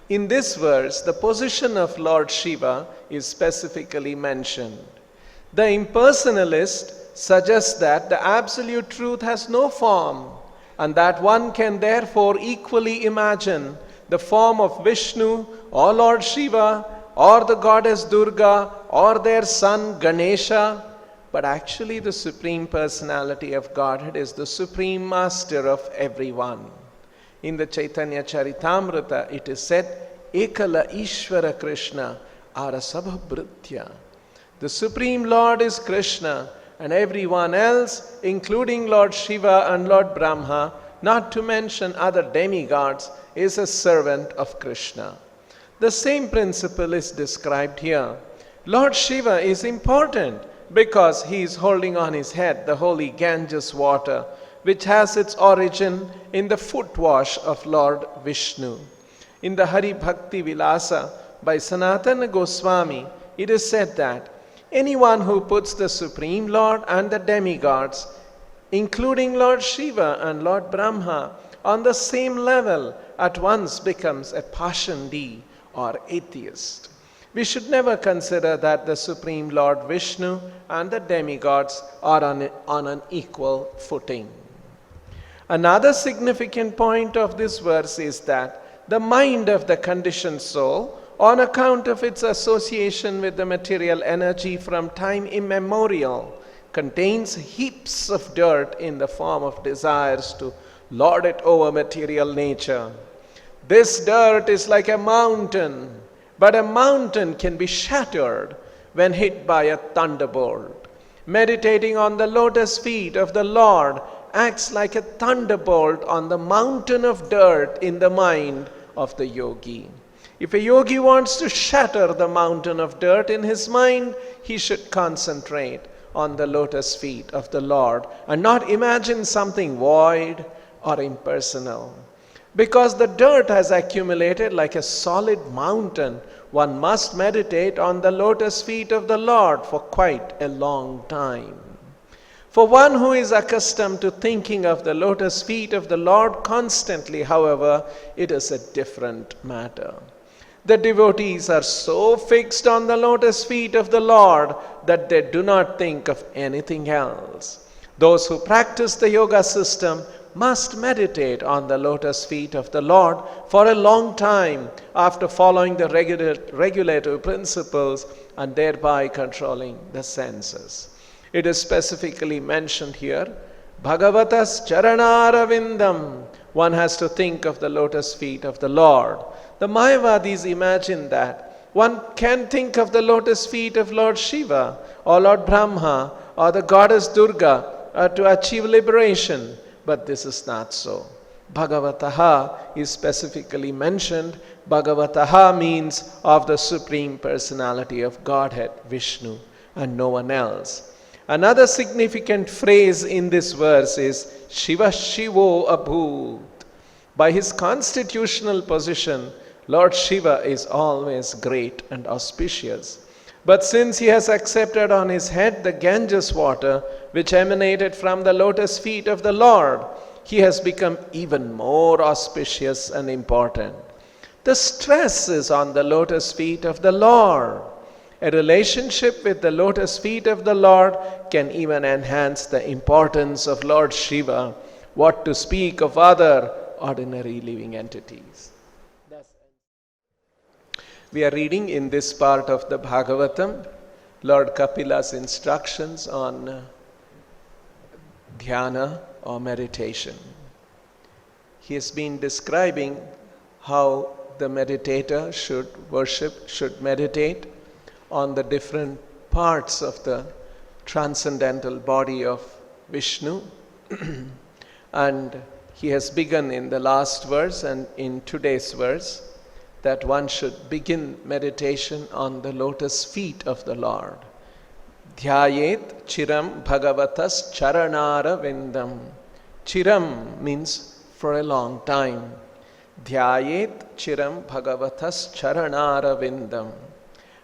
In this verse, the position of Lord Shiva is specifically mentioned. The impersonalist suggests that the absolute truth has no form, and that one can therefore equally imagine the form of Vishnu or Lord Shiva or the goddess Durga or their son Ganesha. But actually the Supreme Personality of Godhead is the Supreme Master of everyone. In the Chaitanya Charitamrita it is said, Ekala Ishvara Krishna Arasabha Bhritya. The Supreme Lord is Krishna, and everyone else, including Lord Shiva and Lord Brahma, not to mention other demigods, is a servant of Krishna. The same principle is described here. Lord Shiva is important because he is holding on his head the holy Ganges water, which has its origin in the foot wash of Lord Vishnu. In the Hari Bhakti Vilasa by Sanatana Goswami, it is said that anyone who puts the Supreme Lord and the demigods, including Lord Shiva and Lord Brahma, on the same level at once becomes a Pashandi or atheist. We should never consider that the Supreme Lord Vishnu and the demigods are on an equal footing. Another significant point of this verse is that the mind of the conditioned soul, on account of its association with the material energy from time immemorial, contains heaps of dirt in the form of desires to lord it over material nature. This dirt is like a mountain, but a mountain can be shattered when hit by a thunderbolt. Meditating on the lotus feet of the Lord acts like a thunderbolt on the mountain of dirt in the mind of the yogi. If a yogi wants to shatter the mountain of dirt in his mind, he should concentrate on the lotus feet of the Lord and not imagine something void or impersonal. Because the dirt has accumulated like a solid mountain, one must meditate on the lotus feet of the Lord for quite a long time. For one who is accustomed to thinking of the lotus feet of the Lord constantly, however, it is a different matter. The devotees are so fixed on the lotus feet of the Lord that they do not think of anything else. Those who practice the yoga system must meditate on the lotus feet of the Lord for a long time after following the regulative principles and thereby controlling the senses. It is specifically mentioned here, Bhagavatas Charanaravindam. One has to think of the lotus feet of the Lord. The Mayavadis imagine that one can think of the lotus feet of Lord Shiva or Lord Brahma or the goddess Durga to achieve liberation. But this is not so. Bhagavataha is specifically mentioned. Bhagavataha means of the Supreme Personality of Godhead, Vishnu, and no one else. Another significant phrase in this verse is Shiva Shivo Abhut. By his constitutional position, Lord Shiva is always great and auspicious. But since he has accepted on his head the Ganges water, which emanated from the lotus feet of the Lord, he has become even more auspicious and important. The stress is on the lotus feet of the Lord. A relationship with the lotus feet of the Lord can even enhance the importance of Lord Shiva, what to speak of other ordinary living entities. We are reading in this part of the Bhagavatam, Lord Kapila's instructions on dhyana or meditation. He has been describing how the meditator should worship, should meditate on the different parts of the transcendental body of Vishnu. And he has begun in the last verse and in today's verse that one should begin meditation on the lotus feet of the Lord. Dhyayet chiram bhagavatas charanara vindam. Chiram means for a long time. Dhyayet chiram bhagavatas charanara vindam.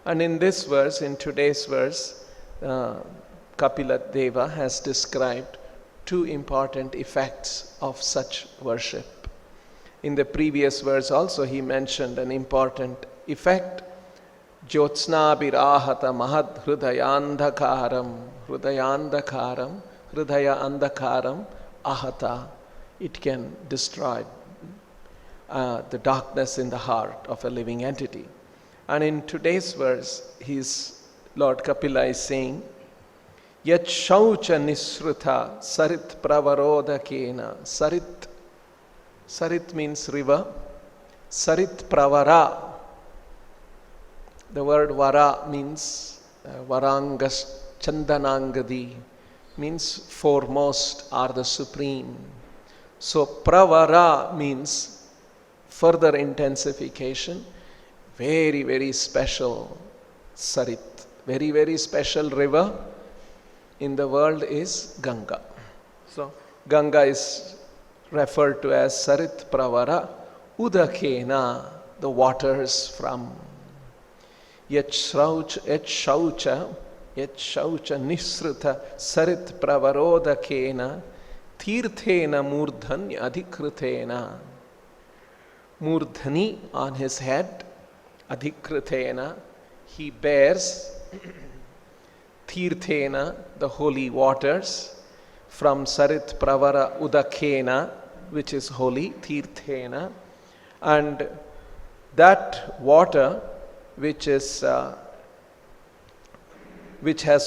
And in this verse, in today's verse, Kapila Deva has described two important effects of such worship. In the previous verse also he mentioned an important effect. Jyotsna birahata mahad hrudayandhakaram, hrudayandhakaram, hridaya andhakaram ahata. It can destroy the darkness in the heart of a living entity. And in today's verse, Lord Kapila is saying, Yat shaucha nisruta sarit pravarodakena. Sarit means river. Sarit pravara. The word vara means varangas chandanangadi, means foremost or the supreme. So pravara means further intensification. Very, very special sarit. Very, very special river in the world is Ganga. So Ganga is referred to as Sarit Pravara Udakena, the waters from. Yet shaucha nisruta Sarit Pravarodakena Tirthena Murdhani Adhikritena. Murdhani on his head, Adhikritena, he bears Tirthena, the holy waters, from Sarit Pravara Udakena, which is holy, Tirthena, and that water which has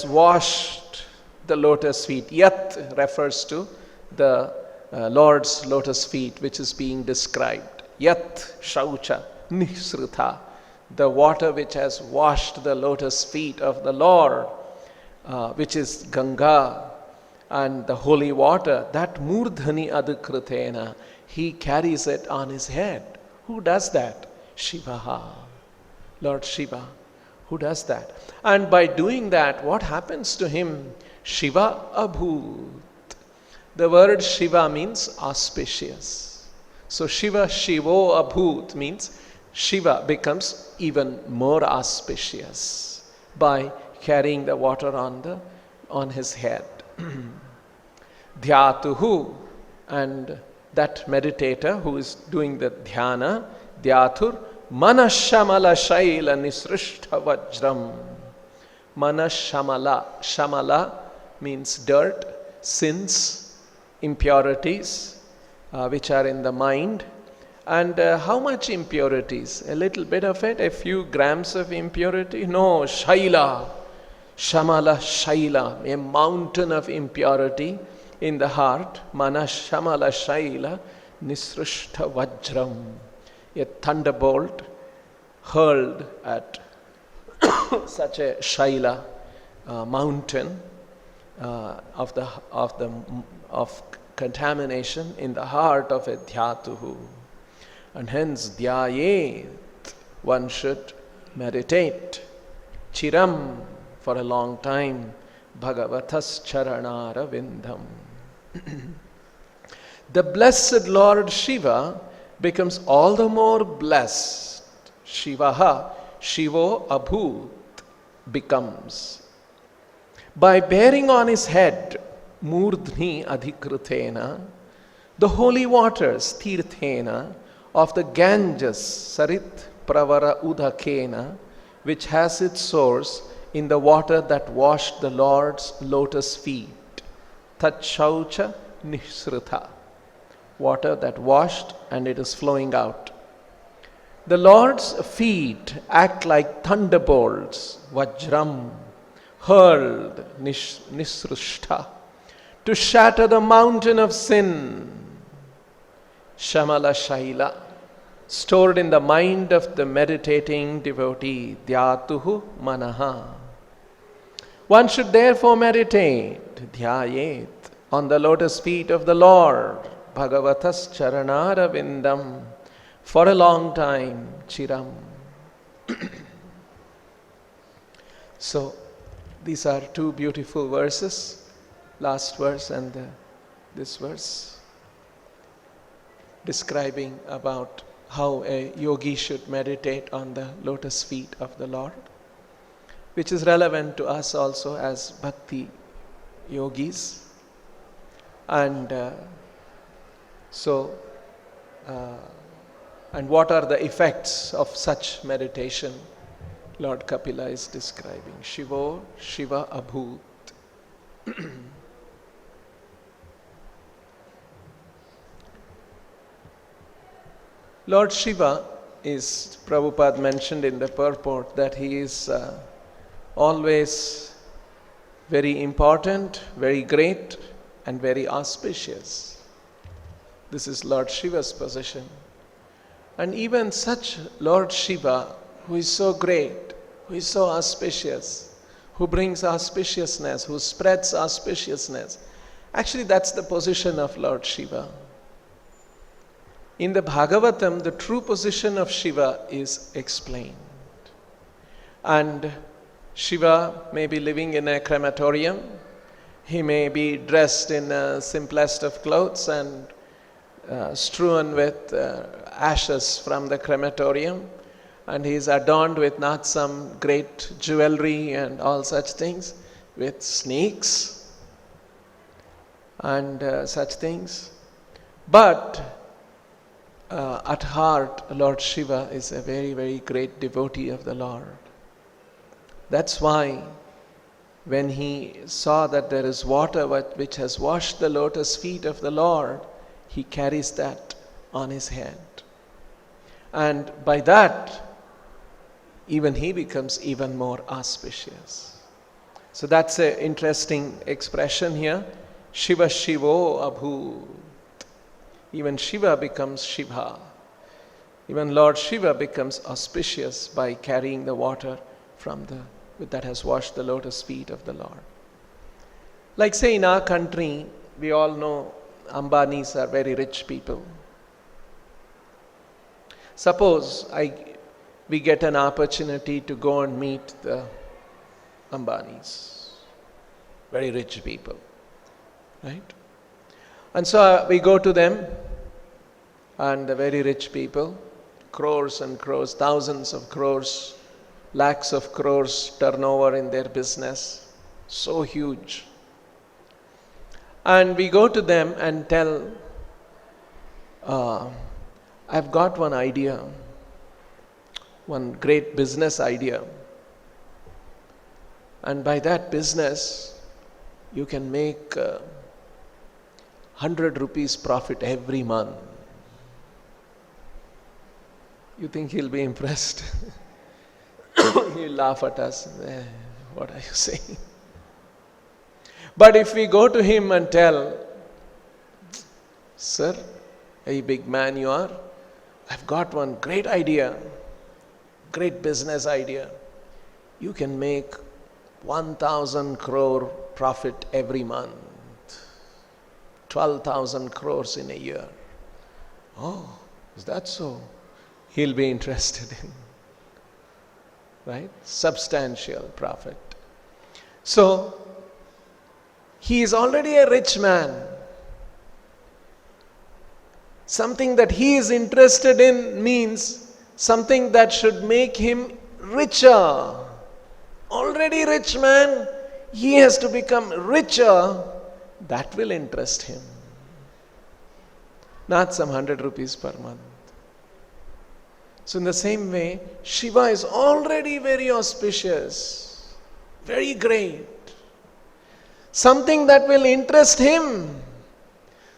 washed the lotus feet. Yat refers to the Lord's lotus feet, which is being described. Yat shaucha nisruta, the water which has washed the lotus feet of the Lord, which is Ganga, and the holy water, that murdhani adhikritena, he carries it on his head. Who does that? Shiva, Lord Shiva. Who does that? And by doing that, what happens to him? Shiva abhut. The word Shiva means auspicious. So Shiva, Shivo abhut means Shiva becomes even more auspicious by carrying the water on his head. Dhyatuhu, and that meditator who is doing the dhyana, Dhyatur manashamala shaila nisrishta vajram. Manashamala. Shamala means dirt, sins, impurities, which are in the mind. And how much impurities? A little bit of it? A few grams of impurity? No, shaila. Shamala shaila, a mountain of impurity in the heart. Manashamala shaila nisrishta vajram, a thunderbolt hurled at such a shaila, mountain of contamination in the heart of a dhyatuhu. And hence dhyayet, one should meditate chiram, for a long time, Bhagavatas charanara vindham. The blessed Lord Shiva becomes all the more blessed. Shivaha, Shivo abhut, becomes. By bearing on his head, murdhni adhikritena, the holy waters, tirthena, of the Ganges, Sarit Pravara Udakena, which has its source in the water that washed the Lord's lotus feet. Tat shaucha nisruta. Water that washed and it is flowing out. The Lord's feet act like thunderbolts, vajram, hurled, nisrushta, to shatter the mountain of sin. Shamala shaila, stored in the mind of the meditating devotee, dhyatuhu manaha. One should therefore meditate, dhyayet, on the lotus feet of the Lord, Bhagavatas charanara vindam, for a long time, chiram. So, these are two beautiful verses, last verse and this verse, describing about how a yogi should meditate on the lotus feet of the Lord, which is relevant to us also as bhakti yogis. And And what are the effects of such meditation? Lord Kapila is describing. Shivo Shiva Abhut. Lord Shiva is, Prabhupada mentioned in the purport, that he is always very important, very great, and very auspicious. This is Lord Shiva's position. And even such Lord Shiva, who is so great, who is so auspicious, who brings auspiciousness, who spreads auspiciousness, actually that's the position of Lord Shiva. In the Bhagavatam, the true position of Shiva is explained. And Shiva may be living in a crematorium. He may be dressed in the simplest of clothes and strewn with ashes from the crematorium. And he is adorned with not some great jewelry and all such things, with snakes and such things. But at heart, Lord Shiva is a very, very great devotee of the Lord. That's why when he saw that there is water which has washed the lotus feet of the Lord, he carries that on his head. And by that, even he becomes even more auspicious. So that's an interesting expression here. Shiva Shivo Abhut. Even Shiva becomes Shiva. Even Lord Shiva becomes auspicious by carrying the water that has washed the lotus feet of the Lord. Like say in our country, we all know Ambanis are very rich people. Suppose we get an opportunity to go and meet the Ambanis, very rich people, right? And so we go to them, and the very rich people, crores and crores, thousands of crores, lakhs of crores turnover in their business, so huge. And we go to them and tell, I've got one idea, one great business idea. And by that business, you can make 100 rupees profit every month. You think he'll be impressed? He'll laugh at us. What are you saying? But if we go to him and tell, sir, a big man you are, I've got one great idea, great business idea. You can make 1,000 crore profit every month. 12,000 crores in a year. Oh, is that so? He'll be interested in, right? Substantial profit. So, he is already a rich man. Something that he is interested in means something that should make him richer. Already rich man, he has to become richer. That will interest him. Not some 100 rupees per month. So in the same way, Shiva is already very auspicious, very great. Something that will interest him,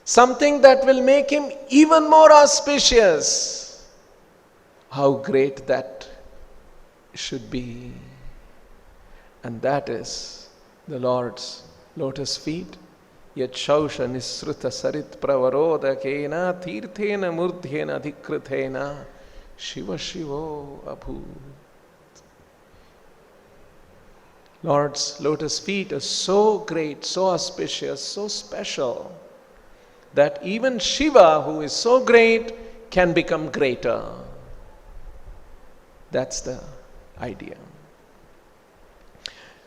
something that will make him even more auspicious. How great that should be. And that is the Lord's lotus feet. Yat shausha nisruta sarit pravarodakena tirthena murdhena adhikrithena Shiva Shivo Abhut. Lord's lotus feet are so great, so auspicious, so special, that even Shiva, who is so great, can become greater. That's the idea.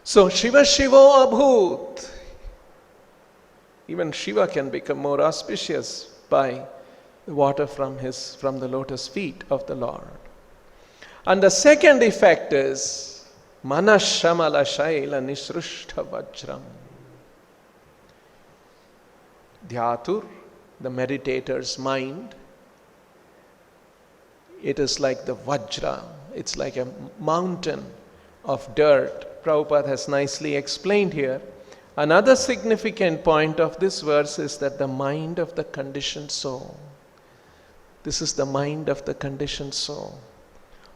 So Shiva Shivo Abhut. Even Shiva can become more auspicious by the water from the lotus feet of the Lord. And the second effect is Manashamala Shaila Nisrushta Vajram. Dhyatur, the meditator's mind, it is like the Vajra. It's like a mountain of dirt. Prabhupada has nicely explained here. Another significant point of this verse is that the mind of the conditioned soul, this is the mind of the conditioned soul,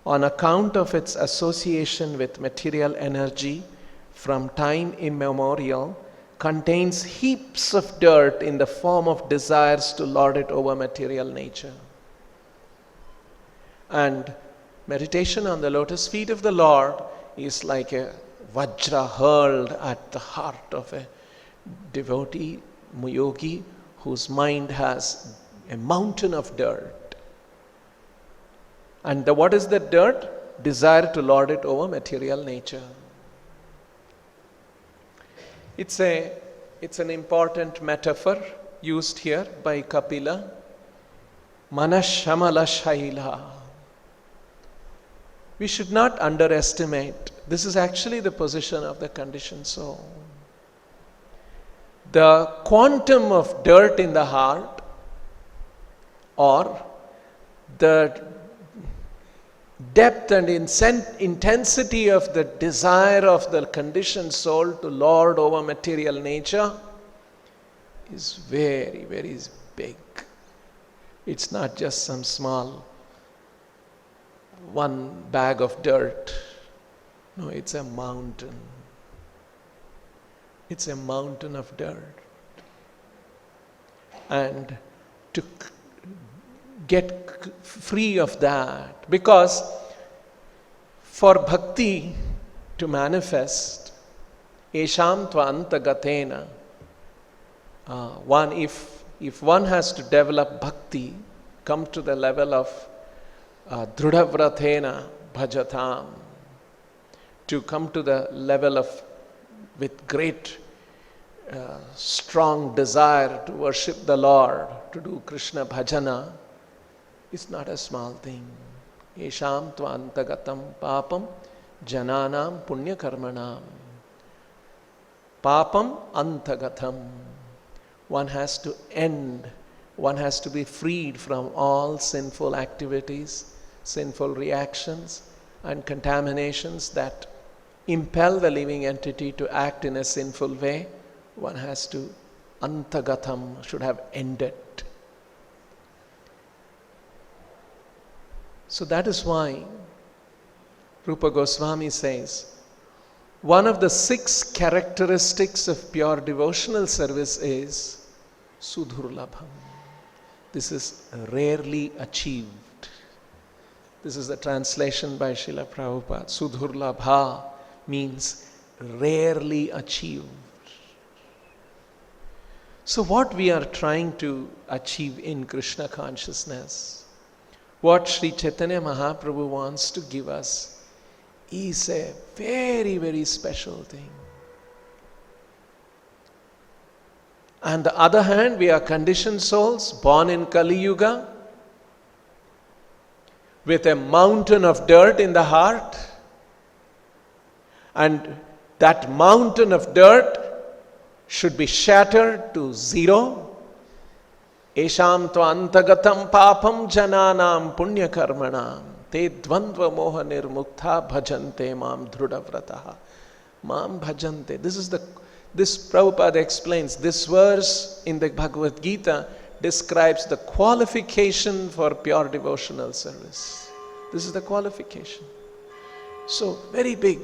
on account of its association with material energy from time immemorial, contains heaps of dirt in the form of desires to lord it over material nature. And meditation on the lotus feet of the Lord is like a Vajra hurled at the heart of a devotee, yogi, whose mind has a mountain of dirt. And what is that dirt? Desire to lord it over material nature. It's an important metaphor used here by Kapila. Manashamala shaila. We should not underestimate. This is actually the position of the conditioned soul. The quantum of dirt in the heart, or the depth and intensity of the desire of the conditioned soul to lord over material nature, is very, very big. It's not just some small one bag of dirt. No, it's a mountain. It's a mountain of dirt. And to get free of that, because for bhakti to manifest, esham tvantagathena, if one has to develop bhakti, come to the level of drudhavratena bhajatam, to come to the level of, with great strong desire to worship the Lord, to do Krishna bhajana, is not a small thing. Esham tvantagatam papam jananam punya karmanam. Papam antagatam. One has to end, one has to be freed from all sinful activities, sinful reactions and contaminations that impel the living entity to act in a sinful way. One has to, antagatam, should have ended. So that is why Rupa Goswami says, one of the 6 characteristics of pure devotional service is sudhurlabham. This is rarely achieved. This is the translation by Srila Prabhupada. Sudhurlabha means rarely achieved. So what we are trying to achieve in Krishna consciousness, what Sri Chaitanya Mahaprabhu wants to give us, is a very, very special thing. On the other hand, we are conditioned souls born in Kali Yuga with a mountain of dirt in the heart, and that mountain of dirt should be shattered to zero. Esham tvantagatam papam jananam punya karmanam te dvandva moha nirmukta bhajante mam dhrudavrataha mam bhajante. This Prabhupada explains, this verse in the Bhagavad Gita describes the qualification for pure devotional service. This is the qualification. So, very big.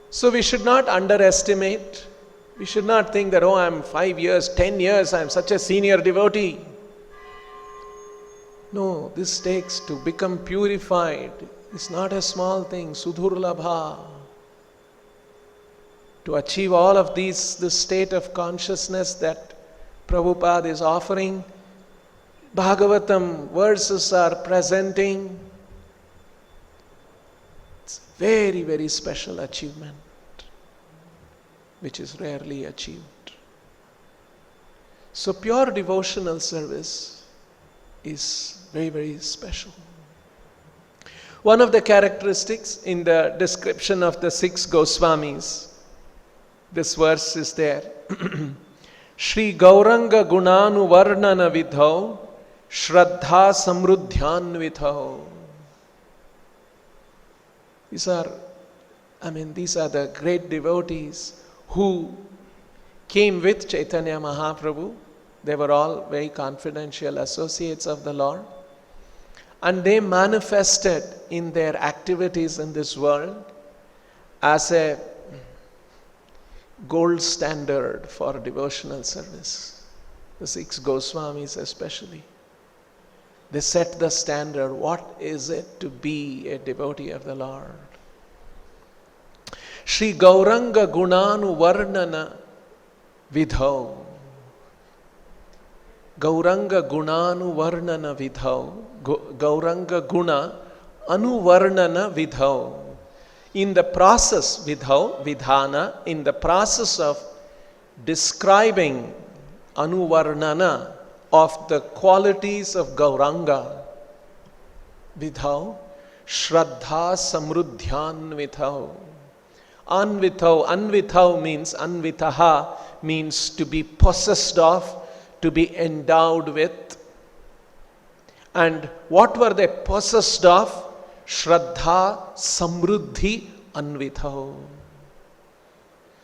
So we should not underestimate. We should not think that, I'm 5 years, 10 years, I'm such a senior devotee. No, this takes to become purified. It's not a small thing. Sudhurlabha. To achieve all of these, this state of consciousness that Prabhupada is offering, Bhagavatam verses are presenting. It's a very, very special achievement, which is rarely achieved. So pure devotional service is very, very special. One of the characteristics in the description of the 6 Goswamis, this verse is there. Shri Gauranga Gunanu Varnana Vidhau Shraddha samruddhyanvitho. These are the great devotees who came with Chaitanya Mahaprabhu. They were all very confidential associates of the Lord. And they manifested in their activities in this world as a gold standard for devotional service. The 6 Goswamis especially. They set the standard. What is it to be a devotee of the Lord? Shri Gauranga Gunanu Varnana Vidhau. Gauranga Gunanu Varnana Vidhau. Gauranga Guna Anuvarnana Vidhau. In the process, Vidhau, Vidhana, in the process of describing Anuvarnana of the qualities of Gauranga, Vidhau, Shraddha Samruddhyanvithau. Anvithau means, Anvitaha means to be possessed of, to be endowed with. And what were they possessed of? Shraddha Samruddhi Anvithau.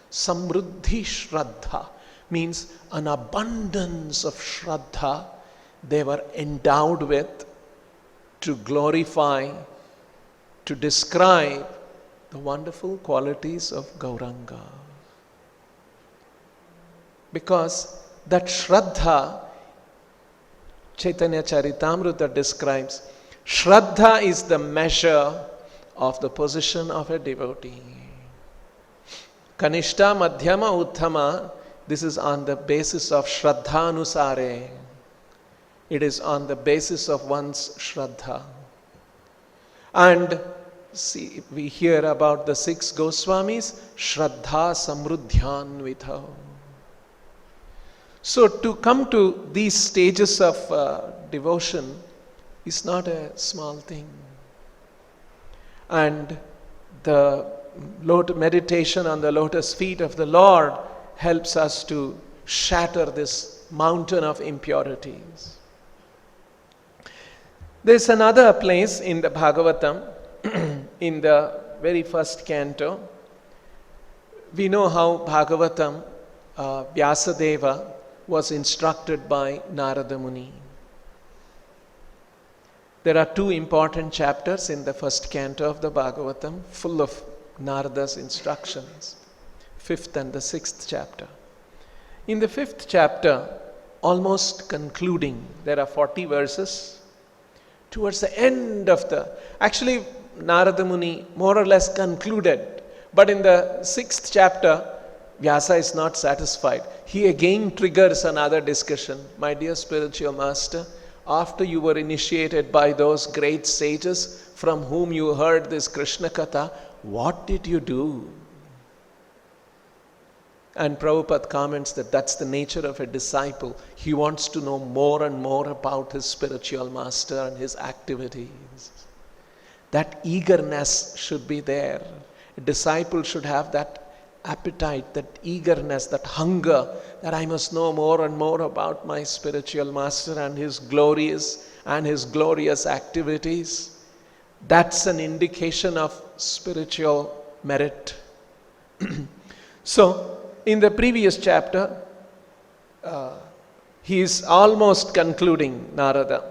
Samruddhi Shraddha means an abundance of Shraddha they were endowed with to glorify, to describe the wonderful qualities of Gauranga. Because that Shraddha, Chaitanya Charitamrita describes, Shraddha is the measure of the position of a devotee. Kanishta, Madhyama, Uttama, this is on the basis of Shraddhanusare. It is on the basis of one's Shraddha. And see, we hear about the 6 Goswamis, Shraddha Samruddhyanvithau. So to come to these stages of devotion is not a small thing. And the meditation on the lotus feet of the Lord helps us to shatter this mountain of impurities. There's another place in the Bhagavatam, in the very first canto. We know how Bhagavatam, Vyasadeva was instructed by Narada Muni. There are 2 important chapters in the first canto of the Bhagavatam, full of Narada's instructions. 5th and the 6th chapter. In the 5th chapter, almost concluding, there are 40 verses. Towards the end of actually Narada Muni more or less concluded, but in the 6th chapter, Vyasa is not satisfied. He again triggers another discussion. My dear spiritual master, after you were initiated by those great sages from whom you heard this Krishna Katha, what did you do? And Prabhupada comments that that's the nature of a disciple. He wants to know more and more about his spiritual master and his activities. That eagerness should be there. A disciple should have that appetite, that eagerness, that hunger, that I must know more and more about my spiritual master and his glorious activities. That's an indication of spiritual merit. So, in the previous chapter, he is almost concluding, Narada.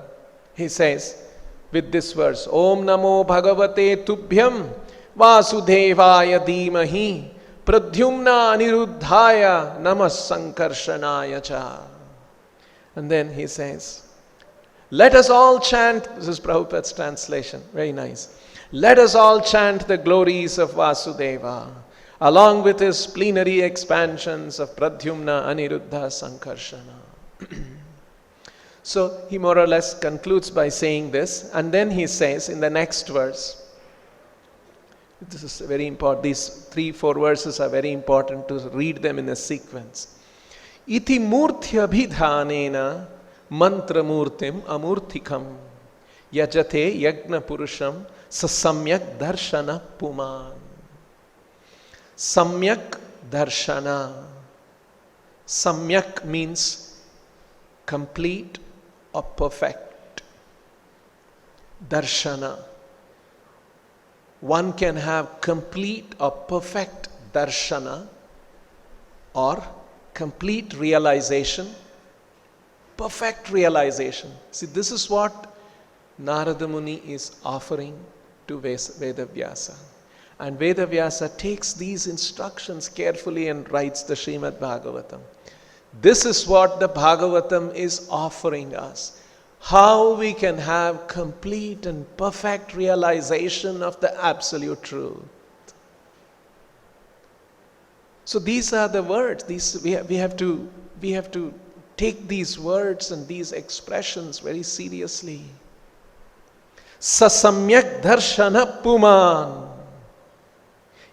He says, with this verse, Om Namo Bhagavate Tubhyam Vasudevaya Dhimahi Pradyumna Aniruddhaya Namas Sankarshanaya Cha. And then he says, let us all chant, this is Prabhupada's translation, very nice. Let us all chant the glories of Vasudeva, along with his plenary expansions of Pradyumna, Aniruddha, Sankarshana. So he more or less concludes by saying this, and then he says in the next verse, this is very important, these 3-4 verses are very important to read them in a sequence. Iti murthya bhidhanena mantra murtim amurthikam yajate yagna purusham sasamyak darshana puman. Samyak darshana. Samyak means complete, or perfect darshana. One can have complete or perfect darshana or complete realization, perfect realization. See, this is what Narada Muni is offering to Vedavyasa. And Vedavyasa takes these instructions carefully and writes the Srimad Bhagavatam. This is what the Bhagavatam is offering us. How we can have complete and perfect realization of the absolute truth. So these are the words. We have to take these words and these expressions very seriously. Sasamyak dharshana puman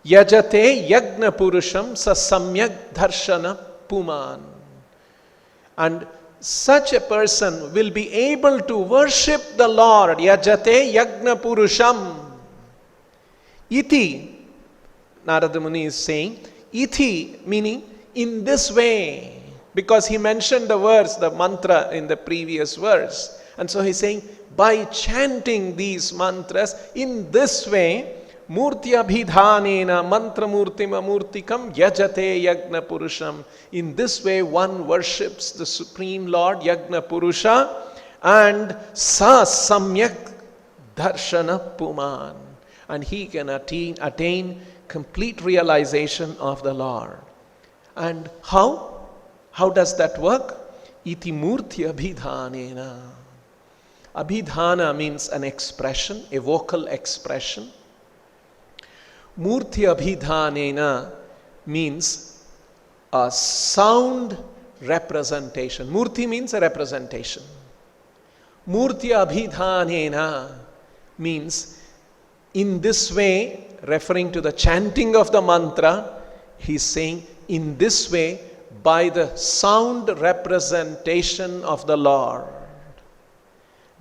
yajate yagna purusham sasamyak dharshana puman. And such a person will be able to worship the Lord. Yajate yagna purusham. Iti, Narada Muni is saying, iti meaning in this way. Because he mentioned the verse, the mantra in the previous verse. And so he's saying, by chanting these mantras in this way, Murtya bhidhanena mantra murtim amurtikam yajate yagna purusham. In this way one worships the Supreme Lord Yagna Purusha and sa samyak darshana puman. And he can attain complete realization of the Lord. And how? How does that work? Iti murtya abhidhanena. Abhidhana means an expression, a vocal expression. Murtya abhidhanena means a sound representation. Murti means a representation. Murtya abhidhanena means in this way, referring to the chanting of the mantra, he's saying in this way, by the sound representation of the Lord,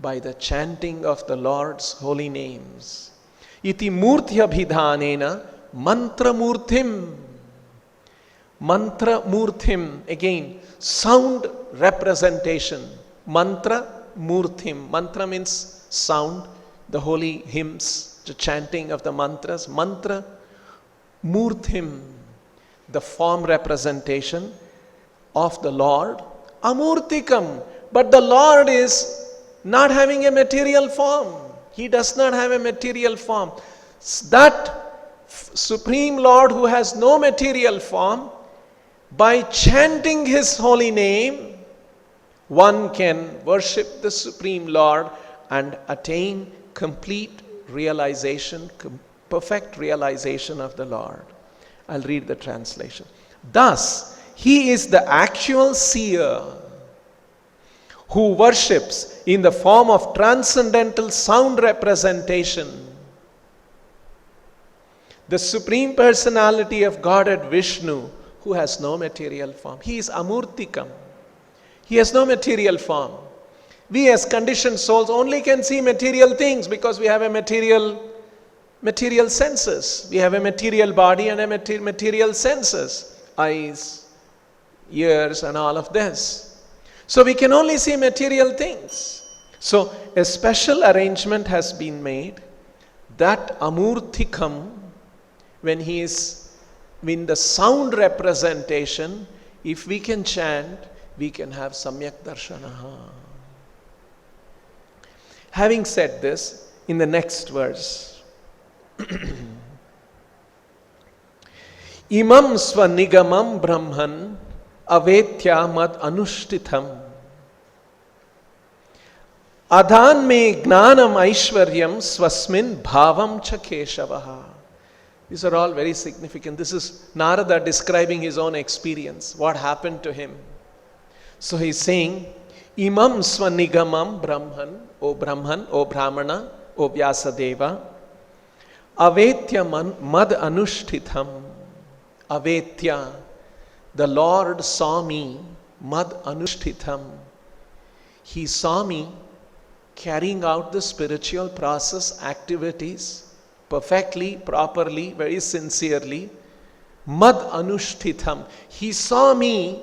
by the chanting of the Lord's holy names. Iti murtya bhidhanena mantra murthim. Mantra murthim, again, sound representation. Mantra murthim. Mantra means sound, the holy hymns, the chanting of the mantras. Mantra murthim, the form representation of the Lord. Amurtikam, but the Lord is not having a material form. He does not have a material form. That Supreme Lord who has no material form, by chanting His holy name, one can worship the Supreme Lord and attain complete realization, perfect realization of the Lord. I'll read the translation. Thus, he is the actual seer who worships in the form of transcendental sound representation the Supreme Personality of Godhead Vishnu, who has no material form. He is amurtikam. He has no material form. We as conditioned souls only can see material things because we have a material senses. We have a material body and a material senses. Eyes, ears and all of this. So we can only see material things. So a special arrangement has been made that amurtikam, when he is in the sound representation, if we can chant, we can have samyak darshanaha. Having said this, in the next verse, imam swanigamam brahman avetya mad anushthitham adhan me gnanam aishwaryam swasmin bhavam cha keshavaha. These are all very significant. This is Narada describing his own experience, what happened to him. So he's saying, imam swanigamam brahman, O Brahmana, O Vyasadeva, avetya mad anushthitham. Avetya, the Lord saw me, mad anushthitham. He saw me carrying out the spiritual process activities perfectly, properly, very sincerely. Mad anushthitham. He saw me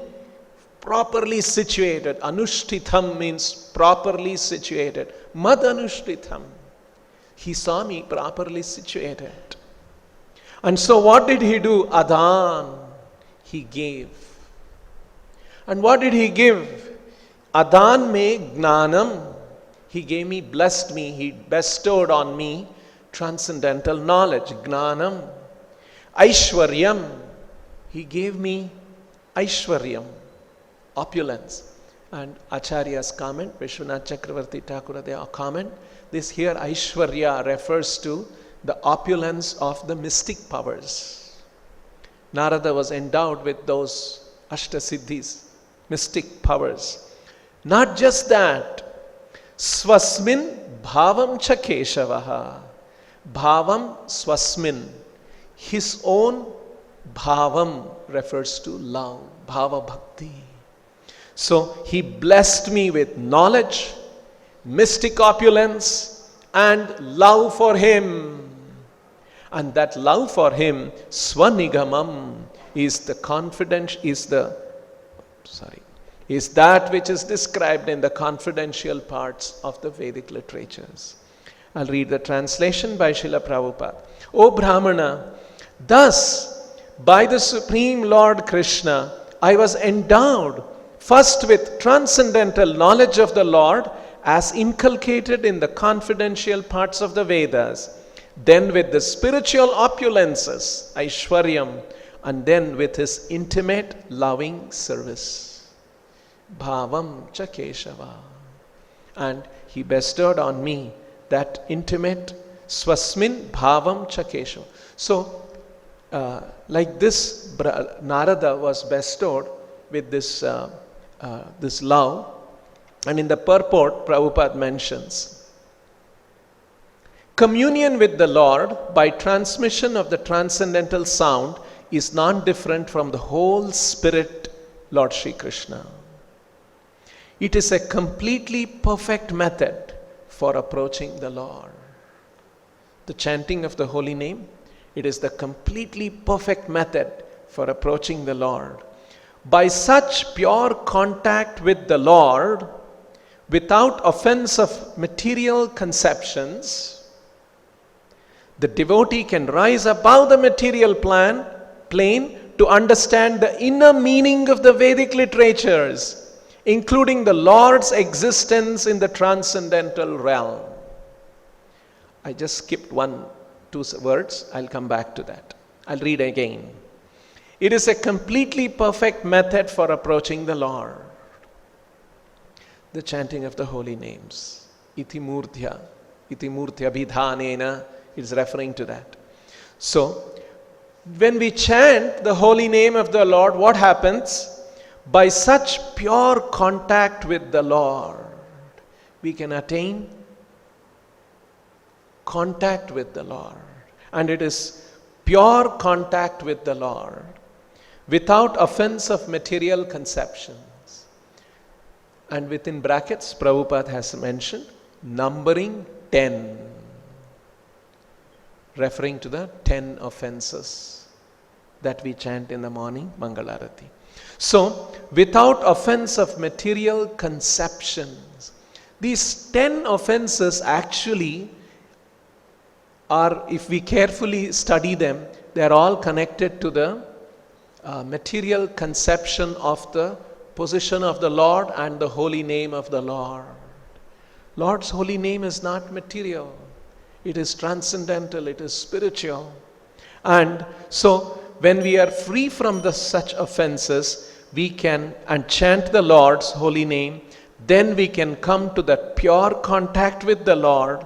properly situated. Anushthitham means properly situated. Mad anushthitham. He saw me properly situated. And so what did he do? Adan. He gave. And what did he give? Adan me gnanam. He gave me, blessed me, he bestowed on me transcendental knowledge, gnanam. Aishwaryam. He gave me Aishwaryam, opulence. And Acharya's comment, Vishwanath Chakravarti Thakura, their comment, this here Aishwarya refers to the opulence of the mystic powers. Narada was endowed with those Ashtasiddhis, mystic powers. Not just that, Swasmin bhavam cha Keshavaha. Bhavam swasmin. His own bhavam refers to love, bhava bhakti. So he blessed me with knowledge, mystic opulence, and love for him. And that love for him, swanigamam, is the confidence, is that which is described in the confidential parts of the Vedic literatures. I'll read the translation by Srila Prabhupada. O Brahmana, thus by the Supreme Lord Krishna, I was endowed first with transcendental knowledge of the Lord as inculcated in the confidential parts of the Vedas, then with the spiritual opulences, Aishwaryam, and then with his intimate loving service. Bhavam cha Keshava. And he bestowed on me that intimate swasmin bhavam cha Keshava. So, like this, Narada was bestowed with this love. And in the purport, Prabhupada mentions, communion with the Lord by transmission of the transcendental sound is non-different from the whole spirit, Lord Sri Krishna. It is a completely perfect method for approaching the Lord. The chanting of the holy name, it is the completely perfect method for approaching the Lord. By such pure contact with the Lord, without offense of material conceptions, the devotee can rise above the material plane to understand the inner meaning of the Vedic literatures, including the Lord's existence in the transcendental realm. I just skipped 1-2 words. I'll come back to that. I'll read again. It is a completely perfect method for approaching the Lord. The chanting of the holy names. Iti murtya abhidhanena is referring to that. So, when we chant the holy name of the Lord, what happens? By such pure contact with the Lord, we can attain contact with the Lord. And it is pure contact with the Lord, without offense of material conceptions. And within brackets, Prabhupada has mentioned numbering 10, referring to the 10 offenses that we chant in the morning Mangalarati. So, without offense of material conceptions, these 10 offenses actually are, if we carefully study them, they are all connected to the material conception of the position of the Lord and the holy name of the Lord. Lord's holy name is not material. It is transcendental, it is spiritual. And so, when we are free from such offenses, we can chant the Lord's holy name, then we can come to that pure contact with the Lord.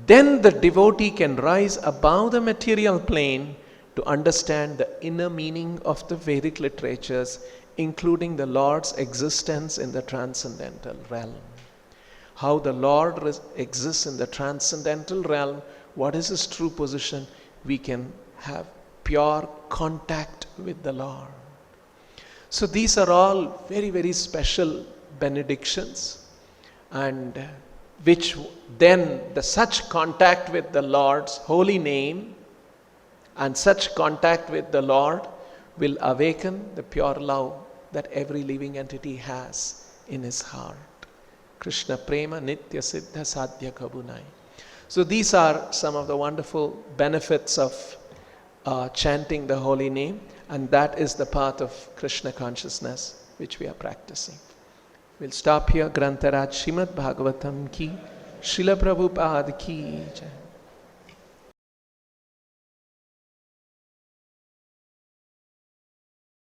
Then the devotee can rise above the material plane to understand the inner meaning of the Vedic literatures, including the Lord's existence in the transcendental realm. How the Lord exists in the transcendental realm, what is his true position, we can have pure contact with the Lord. So these are all very, very special benedictions, and which then such contact with the Lord's holy name and such contact with the Lord will awaken the pure love, that every living entity has in his heart. Krishna Prema Nitya Siddha Sadhya Kabunai. So these are some of the wonderful benefits of chanting the holy name, and that is the path of Krishna consciousness which we are practicing. We'll stop here. Grantaraj Srimad Bhagavatam ki, Srila Prabhupada ki jai.